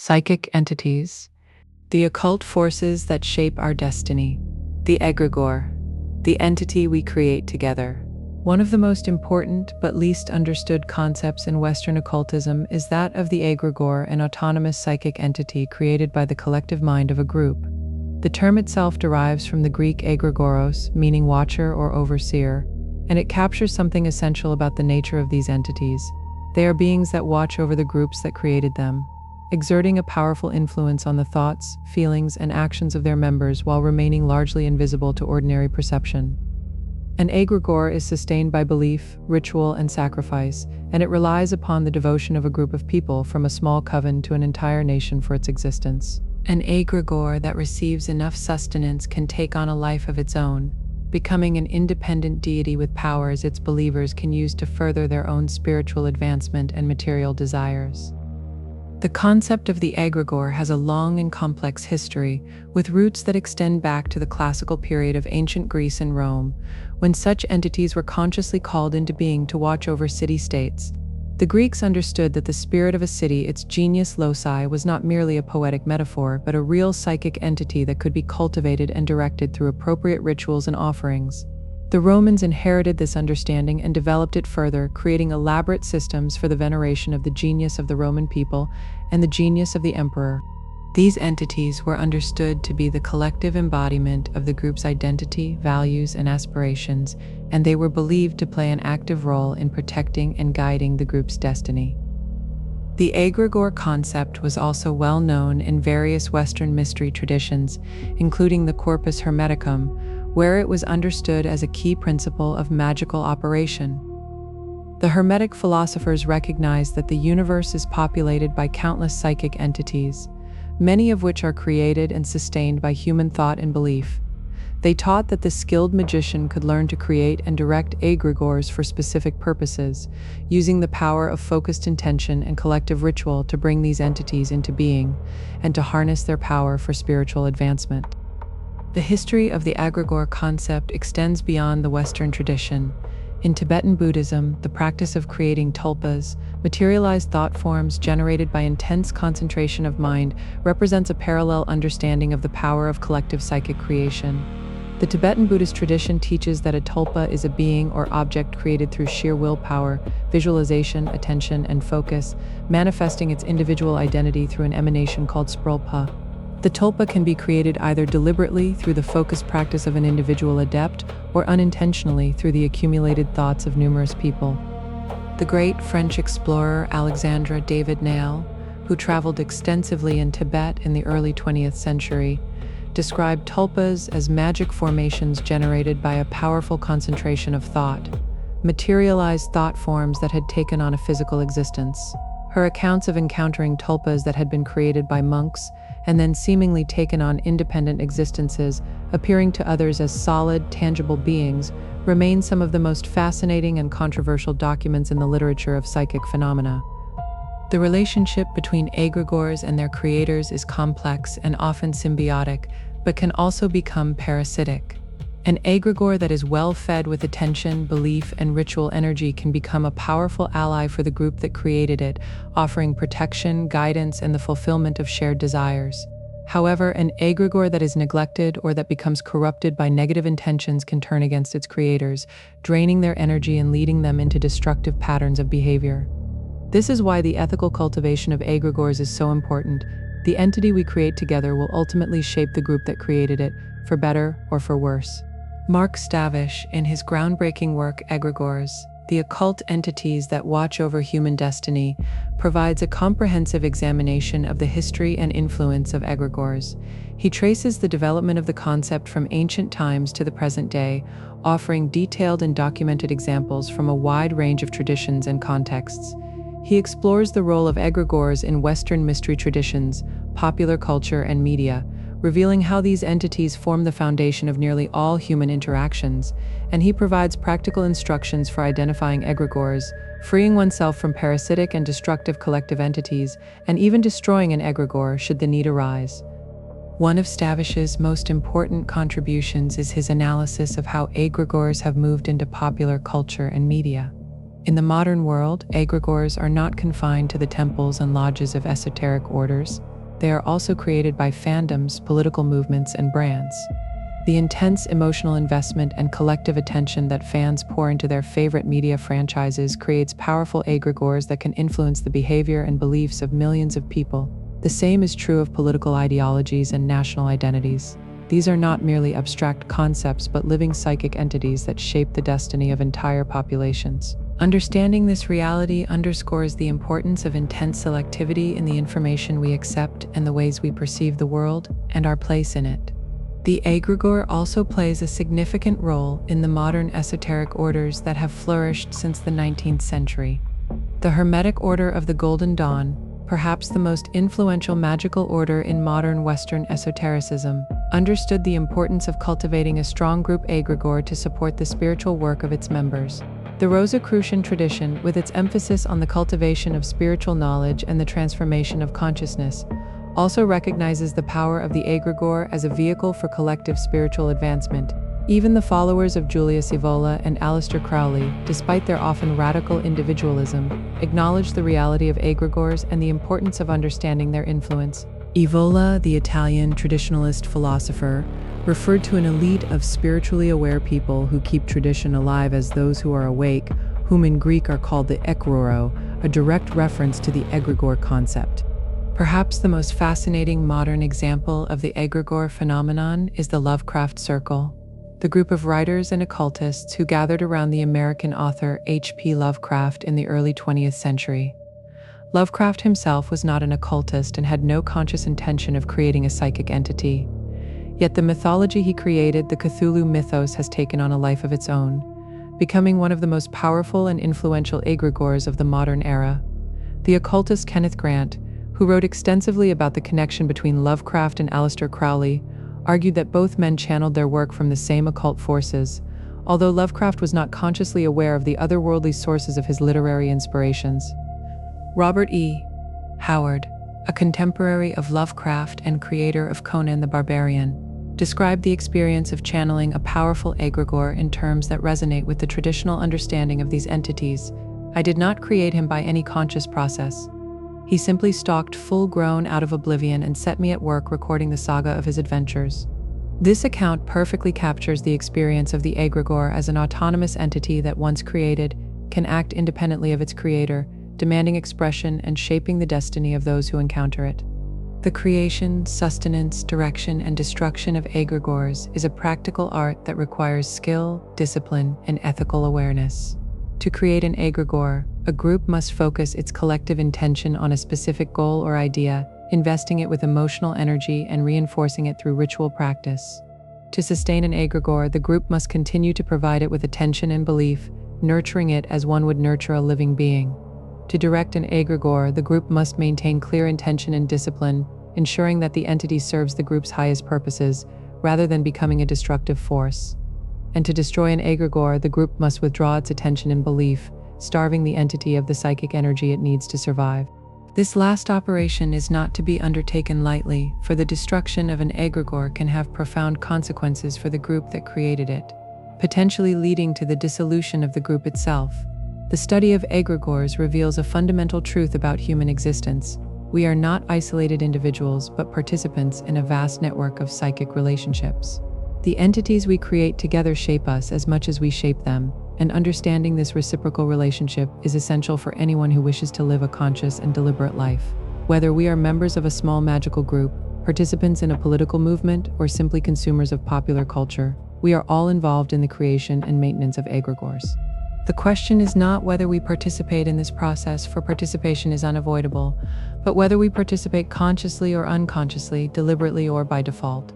Psychic entities, the occult forces that shape our destiny, the egregore, the entity we create together. One of the most important but least understood concepts in Western occultism is that of the egregore, an autonomous psychic entity created by the collective mind of a group. The term itself derives from the Greek egregoros, meaning watcher or overseer, and it captures something essential about the nature of these entities. They are beings that watch over the groups that created them, exerting a powerful influence on the thoughts, feelings, and actions of their members while remaining largely invisible to ordinary perception. An egregore is sustained by belief, ritual, and sacrifice, and it relies upon the devotion of a group of people, from a small coven to an entire nation, for its existence. An egregore that receives enough sustenance can take on a life of its own, becoming an independent deity with powers its believers can use to further their own spiritual advancement and material desires. The concept of the egregore has a long and complex history, with roots that extend back to the classical period of ancient Greece and Rome, when such entities were consciously called into being to watch over city-states. The Greeks understood that the spirit of a city, its genius loci, was not merely a poetic metaphor, but a real psychic entity that could be cultivated and directed through appropriate rituals and offerings. The Romans inherited this understanding and developed it further, creating elaborate systems for the veneration of the genius of the Roman people and the genius of the emperor. These entities were understood to be the collective embodiment of the group's identity, values, and aspirations, and they were believed to play an active role in protecting and guiding the group's destiny. The egregore concept was also well known in various Western mystery traditions, including the Corpus Hermeticum, where it was understood as a key principle of magical operation. The Hermetic philosophers recognized that the universe is populated by countless psychic entities, many of which are created and sustained by human thought and belief. They taught that the skilled magician could learn to create and direct egregores for specific purposes, using the power of focused intention and collective ritual to bring these entities into being, and to harness their power for spiritual advancement. The history of the egregore concept extends beyond the Western tradition. In Tibetan Buddhism, the practice of creating tulpas, materialized thought forms generated by intense concentration of mind, represents a parallel understanding of the power of collective psychic creation. The Tibetan Buddhist tradition teaches that a tulpa is a being or object created through sheer willpower, visualization, attention, and focus, manifesting its individual identity through an emanation called sprulpa. The tulpa can be created either deliberately through the focused practice of an individual adept, or unintentionally through the accumulated thoughts of numerous people. The great French explorer Alexandre David Nail, who traveled extensively in Tibet in the early 20th century, described tulpas as magic formations generated by a powerful concentration of thought, materialized thought forms that had taken on a physical existence. Her accounts of encountering tulpas that had been created by monks and then seemingly taken on independent existences, appearing to others as solid, tangible beings, remain some of the most fascinating and controversial documents in the literature of psychic phenomena. The relationship between egregores and their creators is complex and often symbiotic, but can also become parasitic. An egregore that is well fed with attention, belief, and ritual energy can become a powerful ally for the group that created it, offering protection, guidance, and the fulfillment of shared desires. However, an egregore that is neglected or that becomes corrupted by negative intentions can turn against its creators, draining their energy and leading them into destructive patterns of behavior. This is why the ethical cultivation of egregores is so important. The entity we create together will ultimately shape the group that created it, for better or for worse. Mark Stavish, in his groundbreaking work Egregores, The Occult Entities That Watch Over Human Destiny, provides a comprehensive examination of the history and influence of egregores. He traces the development of the concept from ancient times to the present day, offering detailed and documented examples from a wide range of traditions and contexts. He explores the role of egregores in Western mystery traditions, popular culture, and media, revealing how these entities form the foundation of nearly all human interactions, and he provides practical instructions for identifying egregores, freeing oneself from parasitic and destructive collective entities, and even destroying an egregore should the need arise. One of Stavish's most important contributions is his analysis of how egregores have moved into popular culture and media. In the modern world, egregores are not confined to the temples and lodges of esoteric orders. they are also created by fandoms, political movements, and brands. The intense emotional investment and collective attention that fans pour into their favorite media franchises creates powerful egregores that can influence the behavior and beliefs of millions of people. The same is true of political ideologies and national identities. These are not merely abstract concepts but living psychic entities that shape the destiny of entire populations. Understanding this reality underscores the importance of intense selectivity in the information we accept and the ways we perceive the world and our place in it. The egregore also plays a significant role in the modern esoteric orders that have flourished since the 19th century. The Hermetic Order of the Golden Dawn, perhaps the most influential magical order in modern Western esotericism, understood the importance of cultivating a strong group egregore to support the spiritual work of its members. The Rosicrucian tradition, with its emphasis on the cultivation of spiritual knowledge and the transformation of consciousness, also recognizes the power of the egregore as a vehicle for collective spiritual advancement. Even the followers of Julius Evola and Aleister Crowley, despite their often radical individualism, acknowledge the reality of egregores and the importance of understanding their influence. Evola, the Italian traditionalist philosopher, referred to an elite of spiritually aware people who keep tradition alive as those who are awake, whom in Greek are called the ekgroro, a direct reference to the egregore concept. Perhaps the most fascinating modern example of the egregore phenomenon is the Lovecraft Circle, the group of writers and occultists who gathered around the American author H.P. Lovecraft in the early 20th century. Lovecraft himself was not an occultist and had no conscious intention of creating a psychic entity. Yet the mythology he created, the Cthulhu mythos, has taken on a life of its own, becoming one of the most powerful and influential egregores of the modern era. The occultist Kenneth Grant, who wrote extensively about the connection between Lovecraft and Aleister Crowley, argued that both men channeled their work from the same occult forces, although Lovecraft was not consciously aware of the otherworldly sources of his literary inspirations. Robert E. Howard, a contemporary of Lovecraft and creator of Conan the Barbarian, described the experience of channeling a powerful egregore in terms that resonate with the traditional understanding of these entities. "I did not create him by any conscious process. He simply stalked full-grown out of oblivion and set me at work recording the saga of his adventures." This account perfectly captures the experience of the egregore as an autonomous entity that, once created, can act independently of its creator, demanding expression and shaping the destiny of those who encounter it. The creation, sustenance, direction, and destruction of egregores is a practical art that requires skill, discipline, and ethical awareness. To create an egregore, a group must focus its collective intention on a specific goal or idea, investing it with emotional energy and reinforcing it through ritual practice. To sustain an egregore, the group must continue to provide it with attention and belief, nurturing it as one would nurture a living being. To direct an egregore, the group must maintain clear intention and discipline, ensuring that the entity serves the group's highest purposes, rather than becoming a destructive force. And to destroy an egregore, the group must withdraw its attention and belief, starving the entity of the psychic energy it needs to survive. This last operation is not to be undertaken lightly, for the destruction of an egregore can have profound consequences for the group that created it, potentially leading to the dissolution of the group itself. The study of egregores reveals a fundamental truth about human existence. We are not isolated individuals, but participants in a vast network of psychic relationships. The entities we create together shape us as much as we shape them, and understanding this reciprocal relationship is essential for anyone who wishes to live a conscious and deliberate life. Whether we are members of a small magical group, participants in a political movement, or simply consumers of popular culture, we are all involved in the creation and maintenance of egregores. The question is not whether we participate in this process, for participation is unavoidable, but whether we participate consciously or unconsciously, deliberately or by default.